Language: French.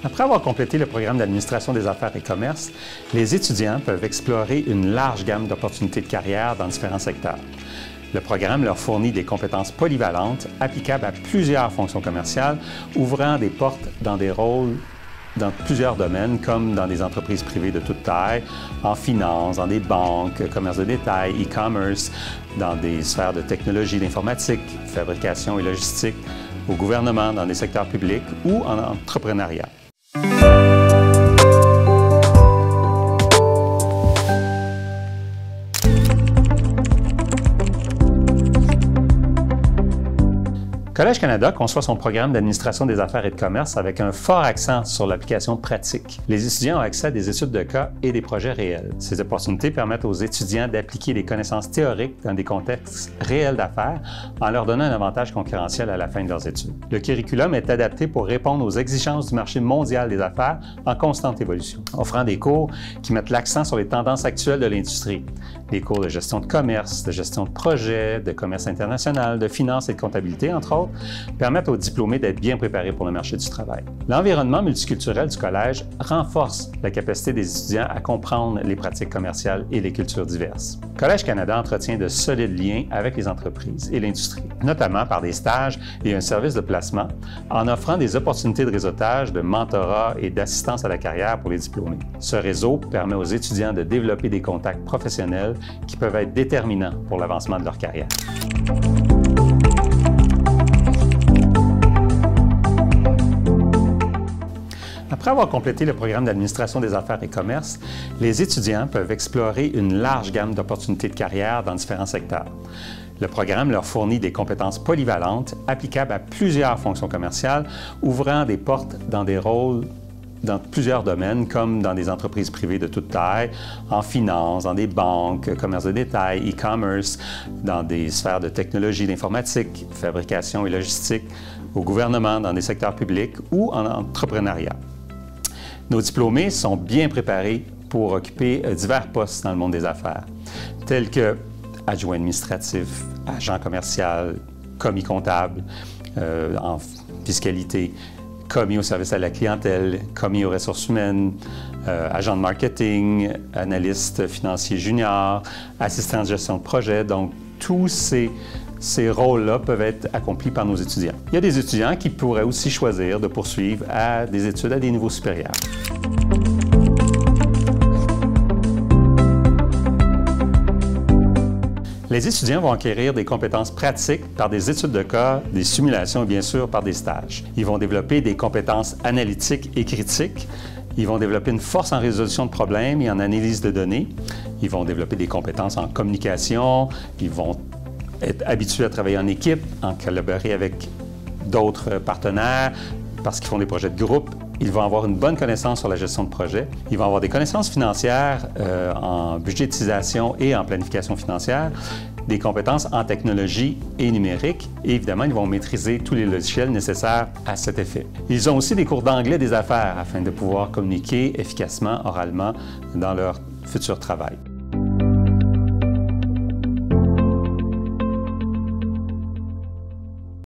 Après avoir complété le programme d'administration des affaires et commerce, les étudiants peuvent explorer une large gamme d'opportunités de carrière dans différents secteurs. Le programme leur fournit des compétences polyvalentes applicables à plusieurs fonctions commerciales, ouvrant des portes dans des rôles dans plusieurs domaines, comme dans des entreprises privées de toute taille, en finance, dans des banques, commerce de détail, e-commerce, dans des sphères de technologie, d'informatique, fabrication et logistique, au gouvernement, dans des secteurs publics ou en entrepreneuriat. Collège Canada conçoit son programme d'administration des affaires et de commerce avec un fort accent sur l'application pratique. Les étudiants ont accès à des études de cas et des projets réels. Ces opportunités permettent aux étudiants d'appliquer des connaissances théoriques dans des contextes réels d'affaires en leur donnant un avantage concurrentiel à la fin de leurs études. Le curriculum est adapté pour répondre aux exigences du marché mondial des affaires en constante évolution, offrant des cours qui mettent l'accent sur les tendances actuelles de l'industrie. Des cours de gestion de commerce, de gestion de projet, de commerce international, de finance et de comptabilité, entre autres, permettent aux diplômés d'être bien préparés pour le marché du travail. L'environnement multiculturel du collège renforce la capacité des étudiants à comprendre les pratiques commerciales et les cultures diverses. Collège Canada entretient de solides liens avec les entreprises et l'industrie, notamment par des stages et un service de placement, en offrant des opportunités de réseautage, de mentorat et d'assistance à la carrière pour les diplômés. Ce réseau permet aux étudiants de développer des contacts professionnels qui peuvent être déterminants pour l'avancement de leur carrière. Après avoir complété le programme d'administration des affaires et commerce, les étudiants peuvent explorer une large gamme d'opportunités de carrière dans différents secteurs. Le programme leur fournit des compétences polyvalentes applicables à plusieurs fonctions commerciales, ouvrant des portes dans des rôles dans plusieurs domaines, comme dans des entreprises privées de toute taille, en finance, dans des banques, commerce de détail, e-commerce, dans des sphères de technologie, d'informatique, fabrication et logistique, au gouvernement, dans des secteurs publics ou en entrepreneuriat. Nos diplômés sont bien préparés pour occuper divers postes dans le monde des affaires, tels que adjoint administratif, agent commercial, commis comptable, en fiscalité, commis au service à la clientèle, commis aux ressources humaines, agent de marketing, analyste financier junior, assistant de gestion de projet. Donc, tous ces rôles-là peuvent être accomplis par nos étudiants. Il y a des étudiants qui pourraient aussi choisir de poursuivre des études à des niveaux supérieurs. Les étudiants vont acquérir des compétences pratiques par des études de cas, des simulations et bien sûr par des stages. Ils vont développer des compétences analytiques et critiques. Ils vont développer une force en résolution de problèmes et en analyse de données. Ils vont développer des compétences en communication. Ils vont être habitués à travailler en équipe, en collaborer avec d'autres partenaires parce qu'ils font des projets de groupe. Ils vont avoir une bonne connaissance sur la gestion de projet. Ils vont avoir des connaissances financières en budgétisation et en planification financière, des compétences en technologie et numérique. Et évidemment, ils vont maîtriser tous les logiciels nécessaires à cet effet. Ils ont aussi des cours d'anglais des affaires afin de pouvoir communiquer efficacement, oralement, dans leur futur travail.